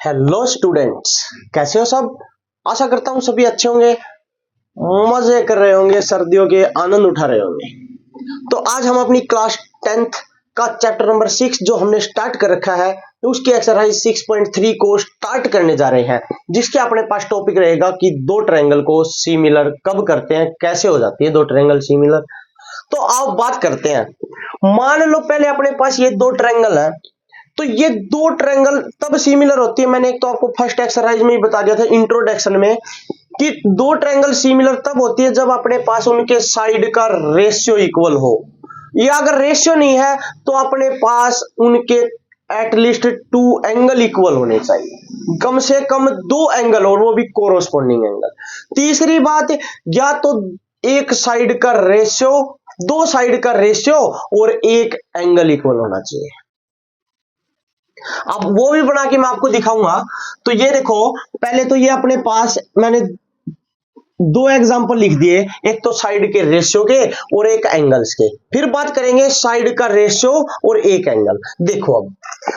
Hello students, कैसे हो सब। आशा करता हूँ सभी अच्छे होंगे, मजे कर रहे होंगे, सर्दियों के आनंद उठा रहे होंगे। तो आज हम अपनी क्लास 10th का चैप्टर नंबर 6 जो हमने स्टार्ट कर रखा है उसकी एक्सरसाइज 6.3 को स्टार्ट करने जा रहे हैं, जिसके अपने पास टॉपिक रहेगा कि दो ट्रायंगल को सिमिलर कब करते हैं, कैसे हो जाती है दो ट्रायंगल सिमिलर। तो आओ बात करते हैं। मान लो पहले अपने पास ये दो ट्रायंगल है, तो ये दो ट्रायंगल तब सिमिलर होती है। मैंने एक तो आपको फर्स्ट एक्सरसाइज में ही बता दिया था इंट्रोडक्शन में कि दो ट्रायंगल सिमिलर तब होती है जब अपने पास उनके साइड का रेशियो इक्वल हो, या अगर रेशियो नहीं है तो अपने पास उनके एटलीस्ट टू एंगल इक्वल होने चाहिए, कम से कम दो एंगल, और वो भी कोरोस्पोंडिंग एंगल। तीसरी बात, या तो एक साइड का रेशियो, दो साइड का रेशियो और एक एंगल इक्वल होना चाहिए। अब वो भी बना के मैं आपको दिखाऊंगा। तो ये देखो, पहले तो ये अपने पास मैंने दो एग्जांपल लिख दिए, एक तो साइड के रेशियो के और एक एंगल्स के। फिर बात करेंगे साइड का रेशियो और एक एंगल। देखो अब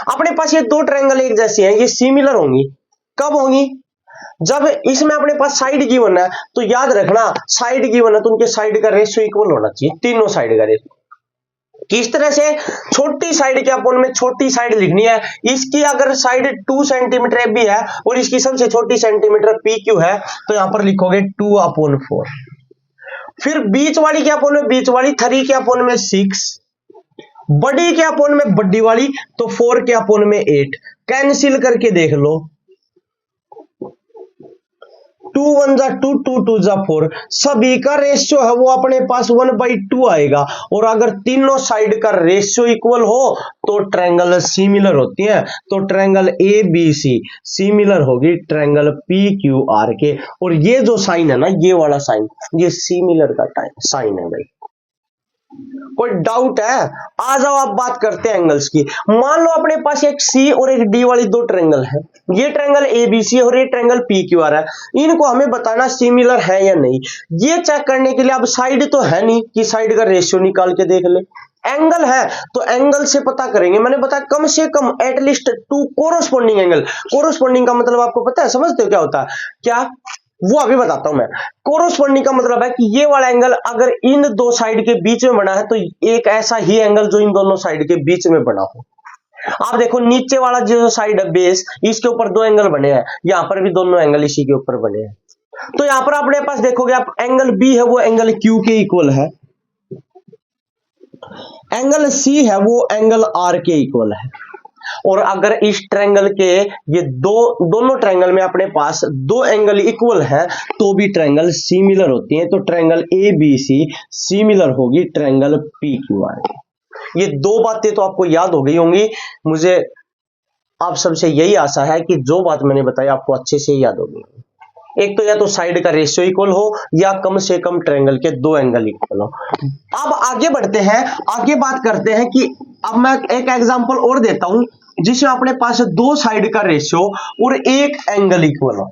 अपने पास ये दो ट्रायंगल एक जैसी हैं, ये सिमिलर होंगी। कब होंगी? जब इसमें अपने पास साइड गिवन है, तो याद रखना साइड गिवन है तो उनके साइड का रेशियो इक्वल होना चाहिए, तीनों साइड का रेशियो। किस तरह से? छोटी साइड के अपन में छोटी साइड लिखनी है, इसकी अगर साइड 2 सेंटीमीटर ए बी है और इसकी सबसे छोटी सेंटीमीटर पी क्यू है, तो यहां पर लिखोगे 2/4। फिर बीच वाली क्या अपन में बीच वाली, 3 के अपन में 6, बड़ी के अपन में बड़ी वाली, तो 4 के अपन में 8। कैंसिल करके देख लो, 2 1 जा 2, 2 2 जा 4, सभी का रेशियो है वो अपने पास 1/2 आएगा। और अगर तीनों साइड का रेशियो इक्वल हो तो ट्रायंगल सिमिलर होती है। तो triangle A B C similar होगी ट्रायंगल पी क्यू आर के। और ये जो साइन है ना, ये वाला साइन, ये सिमिलर का साइन है भाई। कोई डाउट है? आ जाओ, आप बात करते हैं एंगल्स की। मान लो अपने पास एक सी और एक डी वाली दो ट्रायंगल है, ये ट्रायंगल एबीसी और ये ट्रायंगल पीक्यूआर है। इनको हमें बताना सिमिलर है या नहीं। ये चेक करने के लिए अब साइड तो है नहीं कि साइड का रेशियो निकाल के देख ले, एंगल है तो एंगल से पता करेंगे। मैंने बताया कम से कम at least two corresponding angle. Corresponding का मतलब आपको पता है, समझते हो क्या होता है? क्या वो अभी बताता हूं मैं। कोरोस्पोंडिंग का मतलब है कि ये वाला एंगल अगर इन दो साइड के बीच में बना है तो एक ऐसा ही एंगल जो इन दोनों साइड के बीच में बना हो। आप देखो नीचे वाला जो साइड है बेस, इसके ऊपर दो एंगल बने हैं, यहां पर भी दोनों एंगल इसी के ऊपर बने हैं। तो यहां पर अपने पास देखोगे आप, एंगल बी है वो एंगल क्यू के इक्वल है, एंगल सी है वो एंगल आर के इक्वल है। और अगर इस ट्रायंगल के ये दोनों ट्रायंगल में अपने पास दो एंगल इक्वल है तो भी ट्रायंगल सिमिलर होती हैं। तो triangle A B C similar होगी ट्रायंगल पी क्यू आर। ये दो बातें तो आपको याद हो गई होंगी। मुझे आप सबसे यही आशा है कि जो बात मैंने बताई आपको अच्छे से याद होगी। एक तो या तो साइड का रेशियो इक्वल हो या कम से कम ट्रायंगल के दो एंगल इक्वल हो। अब आगे बढ़ते हैं, आगे बात करते हैं कि अब मैं एक एग्जांपल और देता हूं जिसमें अपने पास दो साइड का रेशियो और एक एंगल इक्वल हो।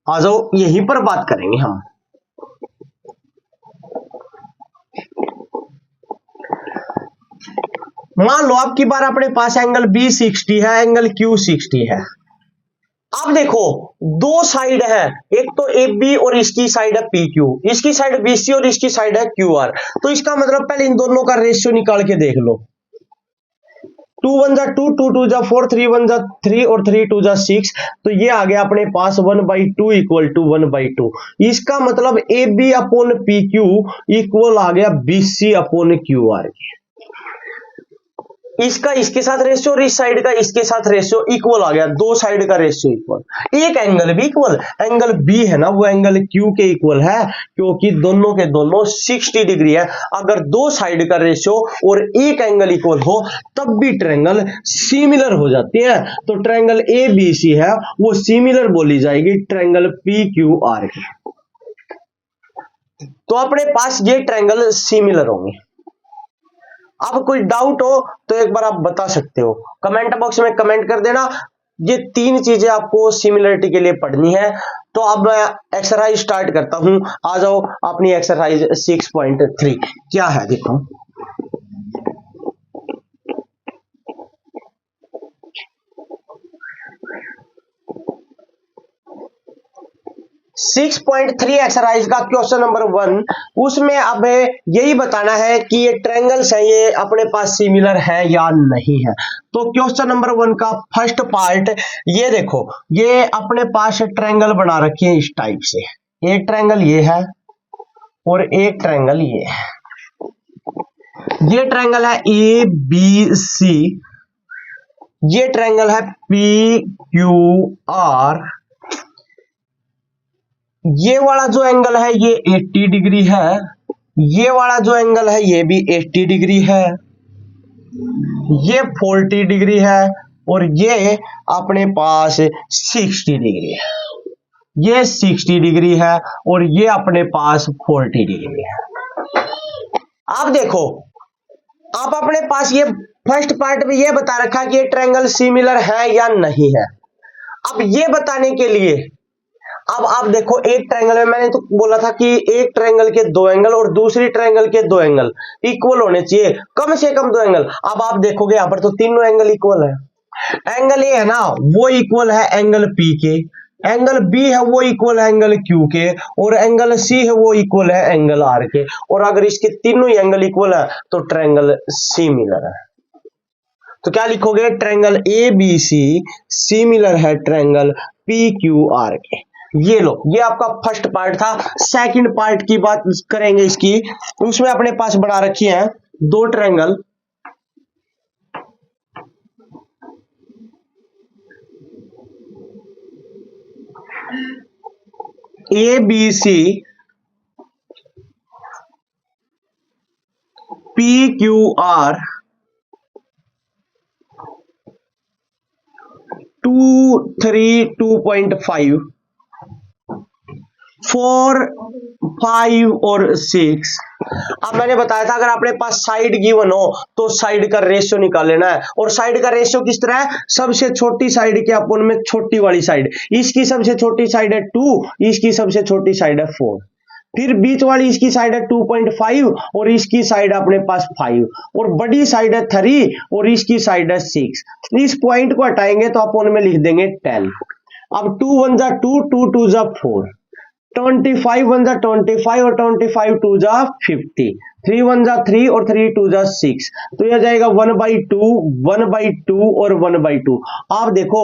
आ जाओ, यहीं पर बात करेंगे हम। मान लो आपकी बार अपने पास एंगल बी 60 है, एंगल क्यू 60 है। अब देखो दो साइड है, एक तो ए बी और इसकी साइड है पी क्यू, इसकी साइड बी सी और इसकी साइड है क्यू आर। तो इसका मतलब पहले इन दोनों का रेशियो निकाल के देख लो। 2 1 जा 2, 2 2 जा 4, 3 1 जा 3 और 3 2 जा 6। तो ये आ गया अपने पास 1/2 इक्वल टू 1/2। इसका मतलब A B upon P Q equal आ गया B C upon Q R. इसका इसके साथ रेशियो और इस साइड का इसके साथ रेशियो इक्वल आ गया, दो साइड का रेशियो इक्वल। एक एंगल भी इक्वल, एंगल बी है ना वो एंगल क्यू के इक्वल है, क्योंकि दोनों के दोनों 60 डिग्री है। अगर दो साइड का रेशियो और एक एंगल इक्वल हो तब भी ट्रायंगल सिमिलर हो जाती है। तो ट्रायंगल ए बी सी है वो सिमिलर बोली जाएगी ट्रायंगल पी क्यू आर की। तो अपने पास ये ट्रायंगल सिमिलर होंगे। अब कोई डाउट हो तो एक बार आप बता सकते हो, कमेंट बॉक्स में कमेंट कर देना। ये तीन चीजें आपको सिमिलरिटी के लिए पढ़नी है। तो अब मैं एक्सरसाइज स्टार्ट करता हूं। आ जाओ, अपनी एक्सरसाइज 6.3 क्या है देखो। 6.3 एक्सरसाइज का क्वेश्चन नंबर 1, उसमें अब यही बताना है कि ये ट्रायंगल्स है ये अपने पास सिमिलर है या नहीं है। तो क्वेश्चन नंबर 1 का फर्स्ट पार्ट ये देखो, ये अपने पास ट्रायंगल बना रखे हैं इस टाइप से, एक ट्रायंगल ये है और एक ट्रायंगल ये है। ये ट्रायंगल है ए बी सी, ये ट्रायंगल है पी क्यू आर, ये वाला जो एंगल है ये 80 डिग्री है, ये वाला जो एंगल है ये भी 80 डिग्री है, ये 40 डिग्री है और ये अपने पास 60 डिग्री है, ये 60 डिग्री है और ये अपने पास 40 डिग्री है। अब देखो, आप अपने पास ये फर्स्ट पार्ट में ये बता रखा कि ये ट्रायंगल सिमिलर है या नहीं है। अब ये बताने के लिए अब आप देखो, एक ट्रायंगल में मैंने तो बोला था कि एक ट्रायंगल के दो एंगल और दूसरी ट्रायंगल के दो एंगल इक्वल होने चाहिए, कम से कम दो एंगल। अब आप देखोगे यहां पर तो तीनों एंगल इक्वल है। एंगल ए है ना वो इक्वल है एंगल पी के, एंगल बी है वो इक्वल है एंगल क्यू के और एंगल सी है वो इक्वल है एंगल आर के। और अगर इसके तीनों ही एंगल इक्वल है तो ट्रायंगल सिमिलर है। तो क्या लिखोगे, triangle A B C similar है ट्रायंगल पी क्यू आर के। ये लो, ये आपका फर्स्ट पार्ट था। सेकंड पार्ट की बात करेंगे इसकी, उसमें अपने पास बना रखी है दो triangle, A B C P Q R 2, 3, 2.5, 4, 5 और 6। अब मैंने बताया था अगर अपने पास साइड गिवन हो तो साइड का रेशियो निकाल लेना है। और साइड का रेशियो किस तरह है, सबसे छोटी साइड के अपन में छोटी वाली साइड, इसकी सबसे छोटी साइड है 2, इसकी सबसे छोटी साइड है 4, फिर बीच वाली इसकी साइड है 2.5 और इसकी साइड अपने पास 5 और बड़ी साइड है 3 और इसकी साइड है 6। इस पॉइंट को हटाएंगे तो अपन में लिख देंगे 10। अब 2 1 जा 2, 2 2 जा 4, 25 1 जा 25 और 25 2 जा 50, 3 1 जा 3 और 3 2 जा 6। तो यह जाएगा 1/2, 1/2 और 1/2। आप देखो,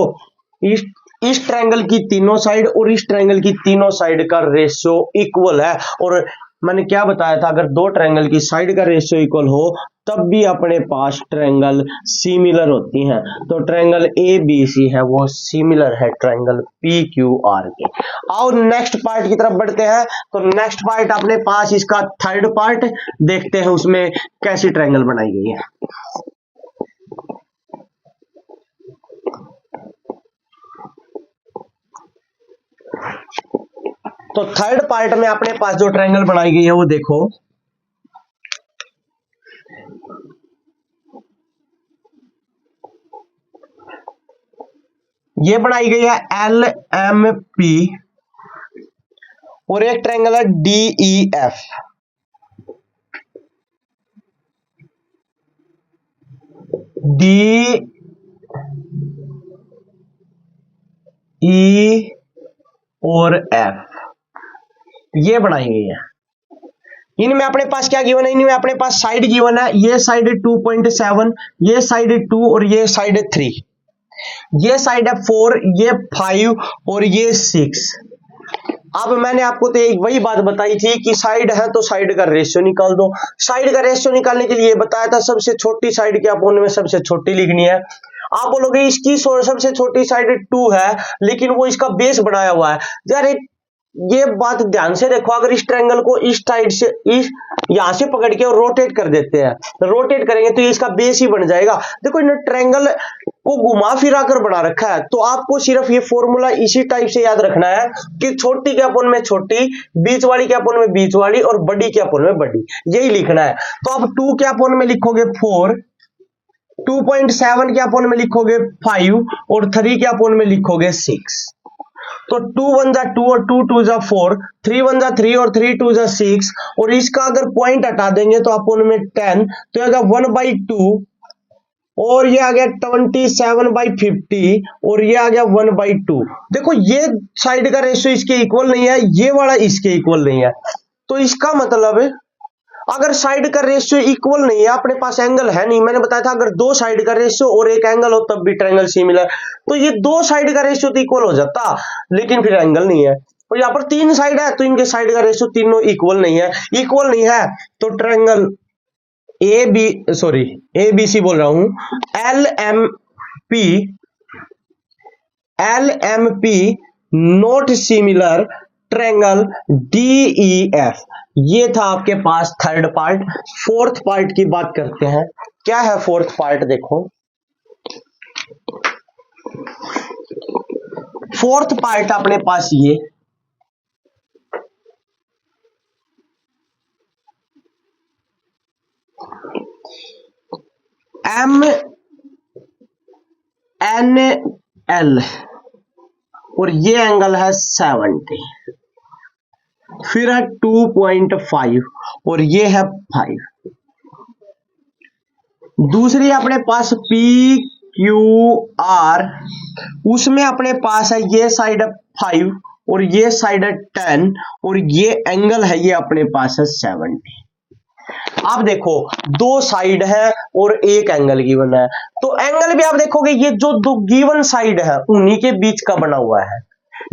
इस ट्रायंगल की तीनों साइड और इस ट्रायंगल की तीनों साइड का रेशियो इक्वल है। और मैंने क्या बताया था, अगर दो ट्रायंगल की साइड का रेशियो इक्वल हो तब भी अपने पास ट्रायंगल सिमिलर होती हैं। तो ट्रायंगल ए बी सी है वो सिमिलर है ट्रायंगल पी क्यू आर के। आओ नेक्स्ट पार्ट की तरफ बढ़ते हैं। तो नेक्स्ट पार्ट अपने पास इसका थर्ड पार्ट देखते हैं, उसमें कैसी ट्रायंगल बनाई गई है। तो थर्ड पार्ट में अपने पास जो ट्रायंगल बनाई गई है वो देखो, ये बनाई गई है एल एम पी और एक ट्रायंगल है D E F. D E और एफ ये बनाई गई है। इनमें अपने पास क्या गिवन है, इनमें अपने पास साइड गिवन है, ये साइड 2.7, ये साइड 2 और ये साइड 3, ये साइड है 4, ये 5 और ये 6। अब मैंने आपको तो एक वही बात बताई थी कि साइड है तो साइड का रेशियो निकाल दो। साइड का रेशियो निकालने के लिए बताया था सबसे छोटी साइड के अपोन में सबसे छोटी लिखनी है। आप बोलोगे इसकी सबसे छोटी साइड 2 है लेकिन वो इसका बेस बनाया हुआ है। यार ये बात ध्यान से देखो, अगर इस ट्रायंगल को इस साइड से इस यहां से पकड़ के और रोटेट कर देते हैं, रोटेट करेंगे तो इसका बेस ही बन जाएगा। देखो इन ट्रायंगल को घुमा फिरा कर बना रखा है, तो आपको सिर्फ ये फॉर्मूला इसी टाइप से याद रखना है कि छोटी के अपोन में छोटी, बीच वाली के अपोन में बीच वाली और बड़ी के अपोन में बड़ी, यही लिखना है। तो अब 2 के अपोन में लिखोगे 4, 2.7 के अपोन में लिखोगे 5 और 3 के अपोन में लिखोगे 6। तो 2 1 जा 2 और 2 2 जा 4, 3 1 जा 3 और 3 2 जा 6 और इसका अगर पॉइंट हटा देंगे तो अपोन में 10, तो आएगा 1/2 और ये आ गया 27/50 और ये आ गया 1/2। देखो ये साइड का रेशियो इसके इक्वल नहीं है, ये वाला इसके इक्वल नहीं है, तो इसका मतलब अगर साइड का रेशियो इक्वल नहीं है, अपने पास एंगल है नहीं, मैंने बताया था अगर दो साइड का रेशियो और एक एंगल हो तब भी ट्रायंगल सिमिलर, तो ये दो साइड का रेशियो तो इक्वल हो जाता, लेकिन फिर एंगल नहीं है। तो यहाँ पर तीन साइड है तो इनके साइड का रेशियो तीनों इक्वल नहीं है, इक्वल नहीं है तो ट्रायंगल ए बी सी बोल रहा हूं, L M P not similar triangle DEF। ये था आपके पास थर्ड पार्ट। फोर्थ पार्ट की बात करते हैं, क्या है फोर्थ पार्ट, देखो फोर्थ पार्ट अपने पास ये MNL और ये एंगल है 70, फिर है 2.5 और ये है 5। दूसरी अपने पास PQR, उसमें अपने पास है ये साइड है 5 और ये साइड है 10 और ये एंगल है ये अपने पास है 70। आप देखो दो साइड है और एक एंगल गिवन है, तो एंगल भी आप देखोगे ये जो दो गिवन साइड है उन्हीं के बीच का बना हुआ है,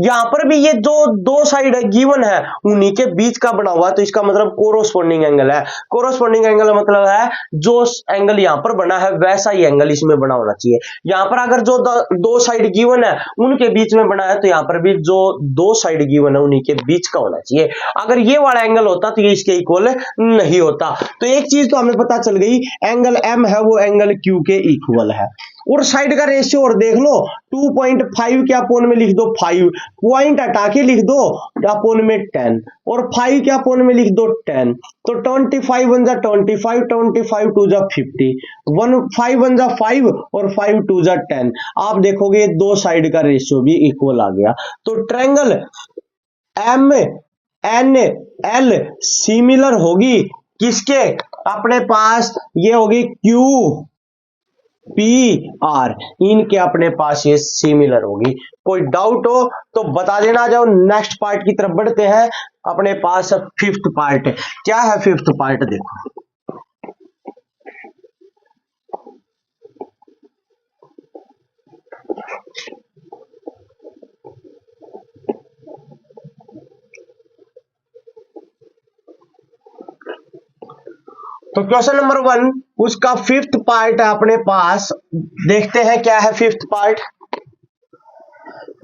यहां पर भी ये जो दो साइड है गिवन है उन्हीं के बीच का बना हुआ है, तो इसका मतलब कोरोस्पोंडिंग एंगल है। कोरोस्पोंडिंग एंगल मतलब है जो एंगल यहां पर बना है वैसा ही एंगल इसमें बना होना चाहिए। यहां पर अगर जो दो साइड गिवन है उनके बीच में बना है तो यहां पर भी जो दो साइड गिवन है उन्हीं के बीच का होना चाहिए। अगर ये वाला एंगल होता तो ये इसके इक्वल नहीं होता। तो एक चीज तो हमें पता चल गई, एंगल M है वो एंगल Q के इक्वल है। और साइड का रेशियो और देख लो, 2.5 के अपोन में लिख दो 5, पॉइंट हटा के लिख दो अपोन में 10 और 5 के अपोन में लिख दो 10, तो 25 बन जा 25, 25 टू जा 50, 5 बन जा 5 और 5 टू जा 10। आप देखोगे दो साइड का रेशियो भी इक्वल आ गया, तो ट्रायंगल MNL सिमिलर होगी किसके, अपने पास ये होगी QPR, इनके अपने पास ये सिमिलर होगी। कोई डाउट हो तो बता देना। जाओ नेक्स्ट पार्ट की तरफ बढ़ते हैं, अपने पास फिफ्थ पार्ट। क्या है फिफ्थ पार्ट, देखो तो क्वेश्चन नंबर 1 उसका फिफ्थ पार्ट है अपने पास। देखते हैं क्या है फिफ्थ पार्ट।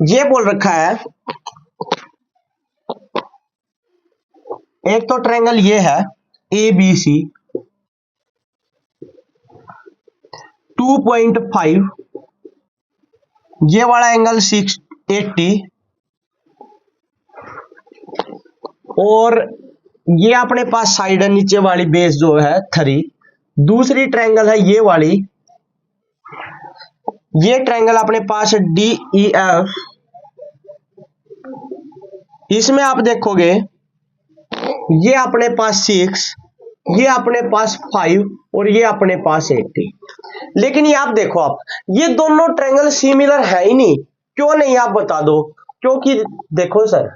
ये बोल रखा है एक तो ट्रायंगल ये है ABC 2.5, ये वाला एंगल 680 और ये अपने पास साइड है नीचे वाली बेस जो है 3। दूसरी ट्रायंगल है ये वाली, ये ट्रायंगल अपने पास DEF, इसमें आप देखोगे ये अपने पास 6, ये अपने पास 5 और ये अपने पास 80। लेकिन ये आप देखो, आप ये दोनों ट्रायंगल सिमिलर है ही नहीं। क्यों नहीं आप बता दो। क्योंकि देखो सर,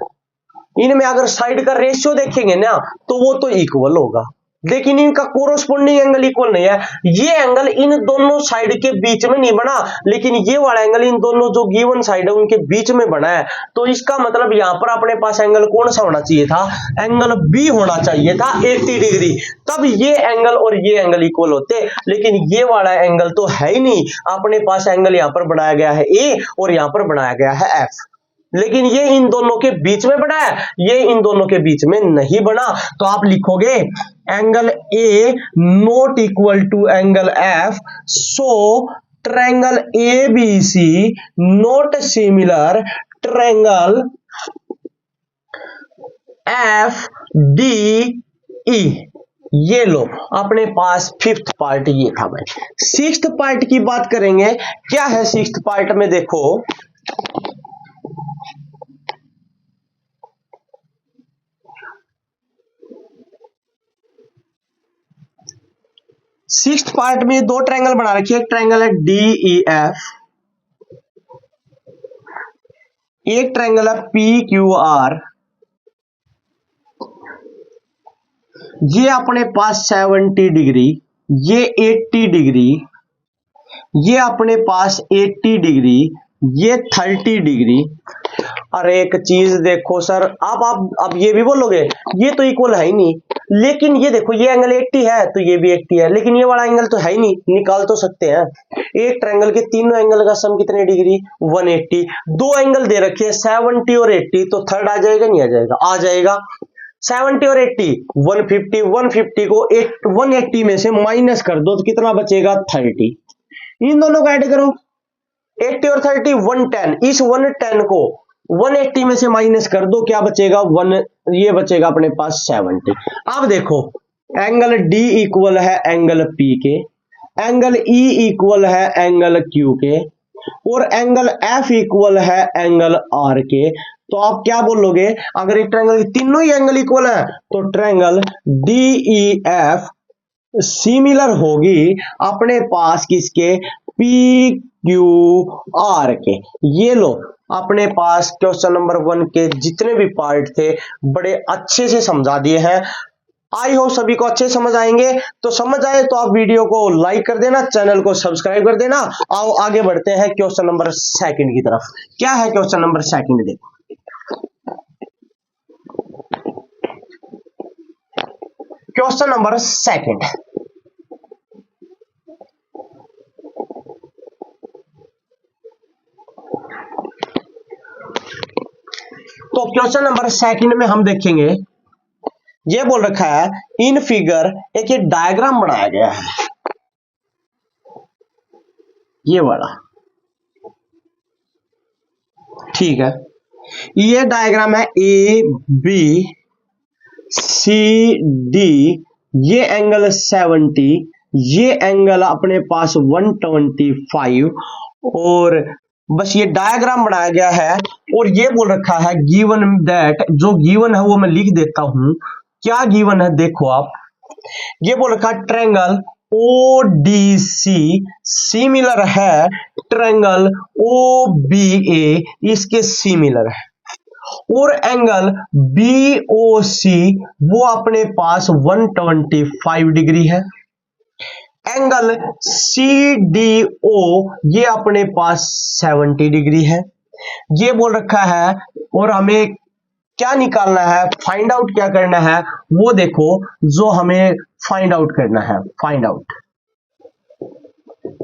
इनमें अगर साइड का रेशियो देखेंगे ना तो वो तो इक्वल होगा, लेकिन इनका कोरोस्पोंडिंग एंगल इक्वल नहीं है। ये एंगल इन दोनों साइड के बीच में नहीं बना, लेकिन ये वाला एंगल इन दोनों जो गिवन साइड है उनके बीच में बना है। तो इसका मतलब यहां पर अपने पास एंगल कौन सा होना चाहिए था, एंगल बी होना चाहिए था 80 डिग्री, तब ये एंगल और ये एंगल इक्वल होते। लेकिन ये वाला एंगल तो है ही नहीं, अपने पास एंगल यहां पर बनाया गया है ए और यहां पर बनाया गया है एफ, लेकिन ये इन दोनों के बीच में बना है, ये इन दोनों के बीच में नहीं बना। तो आप लिखोगे angle A not equal to angle F, so triangle ABC not similar triangle FDE। ये लो अपने पास फिफ्थ पार्ट ये था भाई। सिक्स्थ पार्ट की बात करेंगे, क्या है सिक्स्थ पार्ट में, देखो सिक्स्थ पार्ट में दो ट्रायंगल बना रखी है, एक ट्रायंगल है DEF, एक ट्रायंगल है PQR। ये अपने पास 70 डिग्री, ये 80 डिग्री, ये अपने पास 80 डिग्री, ये 30 डिग्री। अरे एक चीज देखो सर, आप ये भी बोलोगे ये तो इक्वल है ही नहीं, लेकिन ये देखो ये एंगल 80 है तो ये भी 80 है, लेकिन ये वाला एंगल तो है ही नहीं, निकाल तो सकते हैं। एक ट्रायंगल के तीनों एंगल का सम कितने डिग्री, 180। दो एंगल दे रखे हैं 70 और 80, तो थर्ड आ जाएगा नहीं आ जाएगा, आ जाएगा। 70 और 80 150, 150 को 180 में से माइनस कर दो तो कितना बचेगा, 30। इन दोनों को ऐड करो, 80 और 30 110, इस 110 को 180 में से माइनस कर दो, क्या बचेगा, ये बचेगा अपने पास 70। अब देखो एंगल D इक्वल है एंगल P के, एंगल E इक्वल है एंगल Q के, और एंगल F इक्वल है एंगल R के। तो आप क्या बोलोगे, अगर एक ट्रायंगल के तीनों ही एंगल इक्वल है तो ट्रायंगल DEF सिमिलर होगी अपने पास किसके, PQR के। ये लो अपने पास क्वेश्चन नंबर 1 के जितने भी पार्ट थे बड़े अच्छे से समझा दिए हैं। आई होप सभी को अच्छे समझ आएंगे। तो समझ आए तो आप वीडियो को लाइक कर देना, चैनल को सब्सक्राइब कर देना। आओ आगे बढ़ते हैं क्वेश्चन नंबर 2 की तरफ। क्या है क्वेश्चन नंबर 2, देखो क्वेश्चन नंबर 2। तो क्वेश्चन नंबर 2 में हम देखेंगे, ये बोल रखा है इन फिगर एक ये डायग्राम बनाया गया है, ये वाला, ठीक है। ये डायग्राम है ABCD, ये एंगल 70, ये एंगल अपने पास 125, और बस ये डायग्राम बनाया गया है। और ये बोल रखा है गिवन दैट, जो गिवन है वो मैं लिख देता हूं, क्या गिवन है देखो आप। ये बोल रखा है ट्रायंगल ODC सिमिलर है ट्रायंगल OBA, इसके सिमिलर है, और एंगल BOC वो अपने पास 125 डिग्री है। एंगल CDO ये अपने पास 70 डिग्री है। ये बोल रखा है, और हमें क्या निकालना है, फाइंड आउट क्या करना है, वो देखो जो हमें फाइंड आउट करना है।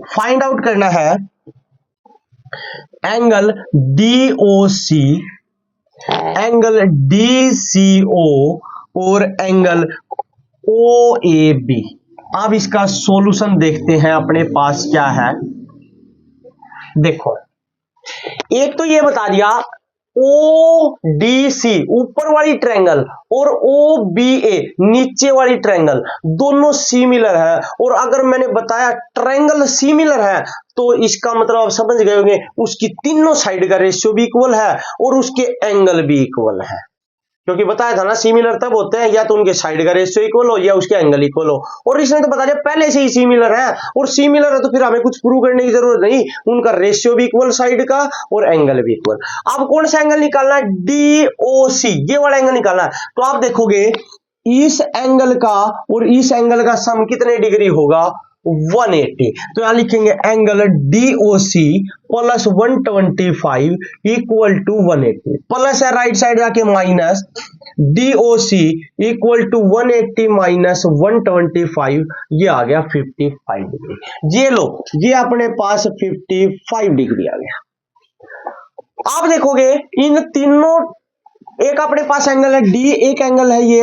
फाइंड आउट करना है एंगल DOC, एंगल DCO और एंगल OAB। अब इसका सॉल्यूशन देखते हैं अपने पास क्या है। देखो एक तो ये बता दिया ODC ऊपर वाली ट्रायंगल और OBA नीचे वाली ट्रायंगल दोनों सिमिलर है। और अगर मैंने बताया ट्रायंगल सिमिलर है तो इसका मतलब आप समझ गए होंगे उसकी तीनों साइड का रेशियो भी इक्वल है और उसके एंगल भी इक्वल है, क्योंकि बताया था ना सिमिलर तब होते हैं या तो उनके साइड का रेशियो इक्वल हो या उसके एंगल इक्वल हो। और इसने तो बता दिया पहले से ही सिमिलर है, और सिमिलर है तो फिर हमें कुछ प्रूव करने की जरूरत नहीं, उनका रेशियो भी इक्वल साइड का और एंगल भी इक्वल। अब कौन सा एंगल निकालना है, DOC ये वाला एंगल निकालना है। तो आप देखोगे इस एंगल का और इस एंगल का सम कितने डिग्री होगा, 180। तो यहां लिखेंगे angle DOC plus 125 equal to 180, plus है राइट साइड जाके minus, DOC equal to 180 minus 125, ये आ गया 55 डिग्री। ये लो ये अपने पास 55 डिग्री आ गया। आप देखोगे इन तीनों, एक अपने पास एंगल है D, एक एंगल है ये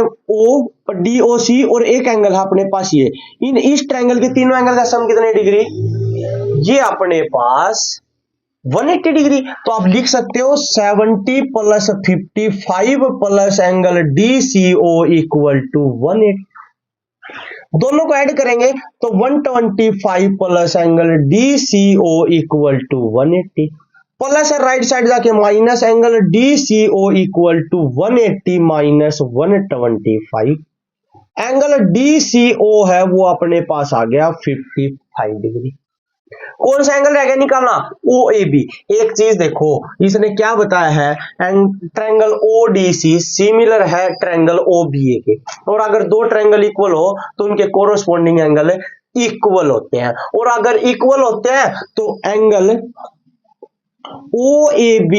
DOC और एक एंगल है अपने पास ये, इन इस ट्रायंगल के तीनों एंगल का सम कितने डिग्री, ये अपने पास 180 डिग्री। तो आप लिख सकते हो 70 plus 55 plus angle DCO equal to 180। दोनों को ऐड करेंगे तो 125 plus angle DCO equal to 180, plus है राइट साइड जाके minus, angle DCO equal to 180 minus 125 angle DCO है वो अपने पास आ गया 55 डिग्री। कौन सा एंगल रह गया निकालना? OAB। एक चीज देखो, इसने क्या बताया है, ट्रायंगल ODC सिमिलर है ट्रायंगल OBA के, और अगर दो ट्रायंगल इक्वल हो तो उनके कोरोस्पोंडिंग एंगल इक्वल होते हैं, और अगर इक्वल होते हैं तो एंगल OAB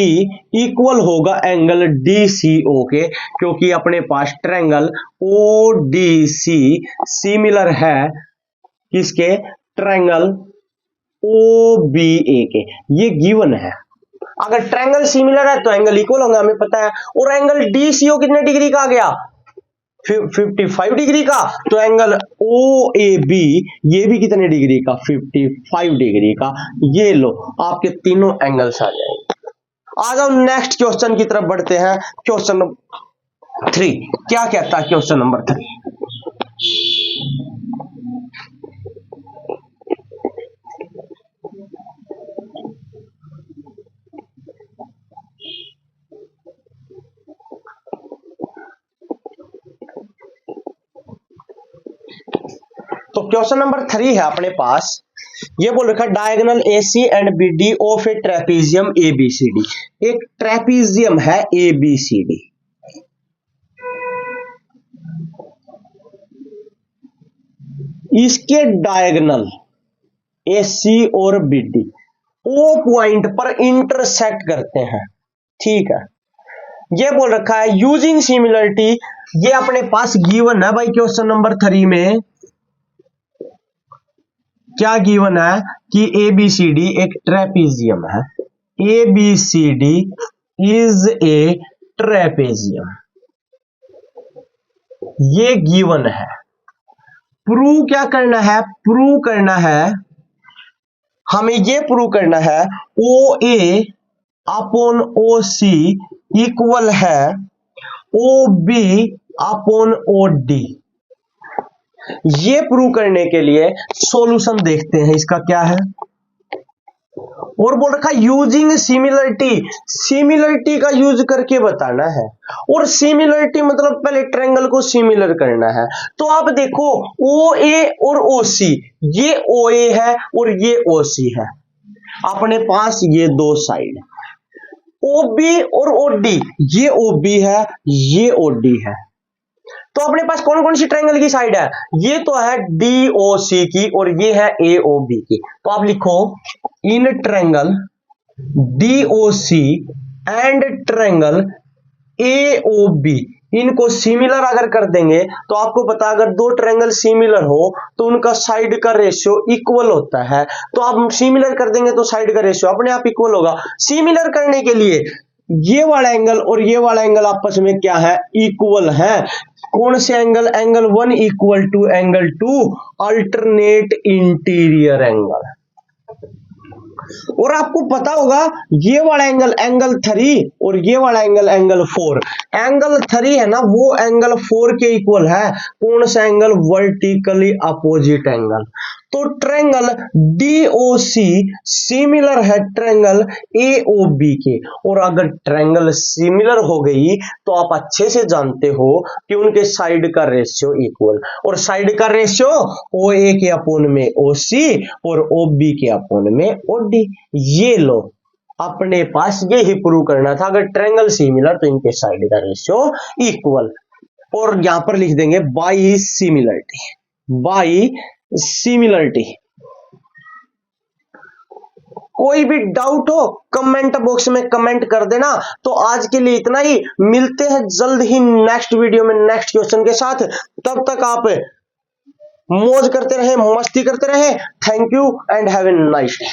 इक्वल होगा एंगल DCO के, क्योंकि अपने पास ट्रायंगल ODC सिमिलर है किसके? ट्रायंगल OBA के। ये गिवन है। अगर ट्रायंगल सिमिलर है तो एंगल इक्वल होगा, हमें पता है। और एंगल DCO कितने डिग्री का आ गया? 55 डिग्री का। तो एंगल OAB ये भी कितने डिग्री का? 55 डिग्री का। ये लो, आपके तीनों एंगल्स आ जाएंगे। आ जाओ नेक्स्ट क्वेश्चन की तरफ बढ़ते हैं। क्वेश्चन नंबर 3 क्या कहता है? क्वेश्चन नंबर 3, तो क्वेश्चन नंबर 3 है अपने पास। ये बोल रखा diagonal AC and BD of A trapezium ABCD। एक ट्रेपीजियम है ABCD, इसके डायगोनल AC और BD O पॉइंट पर इंटरसेक्ट करते हैं, ठीक है। ये बोल रखा है यूजिंग सिमिलरिटी, ये अपने पास गिवन है भाई। क्वेश्चन नंबर 3 में क्या गिवन है कि ABCD एक ट्रेपीजियम है। ABCD इज ए ट्रेपीजियम, ये गिवन है। प्रूव क्या करना है? प्रूव करना है, हमें ये प्रूव करना है OA अपॉन OC इक्वल है OB अपॉन OD। ये प्रूव करने के लिए सॉल्यूशन देखते हैं इसका क्या है। और बोल रखा यूजिंग सिमिलरिटी, सिमिलरिटी का यूज करके बताना है। और सिमिलरिटी मतलब पहले ट्रायंगल को सिमिलर करना है। तो आप देखो OA और OC, ये OA है और ये OC है, अपने पास ये दो साइड। OB और OD, ये OB है ये OD है। तो अपने पास कौन कौन सी ट्रायंगल की साइड है? ये तो है DOC की और ये है AOB की। तो आप लिखो in triangle DOC and triangle AOB, इनको सिमिलर अगर कर देंगे तो आपको पता, अगर दो ट्रायंगल सिमिलर हो तो उनका साइड का रेशियो इक्वल होता है। तो आप सिमिलर कर देंगे तो साइड का रेशियो अपने आप इक्वल होगा। सिमिलर करने के लिए ये वाला एंगल और ये वाला एंगल आपस में क्या है? इक्वल है। कौन से angle? Angle 1 equal to angle 2, alternate interior angle. और आपको पता होगा ये वाला एंगल एंगल 3 और ये वाला एंगल एंगल 4। एंगल 3 है ना, वो एंगल 4 के इक्वल है। कौन सा एंगल? Vertically opposite angle. तो ट्रायंगल DOC सिमिलर है ट्रायंगल AOB के। और अगर ट्रायंगल सिमिलर हो गई तो आप अच्छे से जानते हो कि उनके साइड का रेशियो इक्वल, और साइड का रेशियो OA के अपोन में OC और OB के अपोन में OD। ये लो, अपने पास ये ही प्रूव करना था। अगर ट्रायंगल सिमिलर तो इनके साइड का रेशियो इक्वल। और यहां पर लिख देंगे बाई सिमिलरिटी, बाई सिमिलरिटी। कोई भी डाउट हो कमेंट बॉक्स में कमेंट कर देना। तो आज के लिए इतना ही, मिलते हैं जल्द ही नेक्स्ट वीडियो में नेक्स्ट क्वेश्चन के साथ। तब तक आप मौज करते रहे, मस्ती करते रहे। Thank you and have a nice day.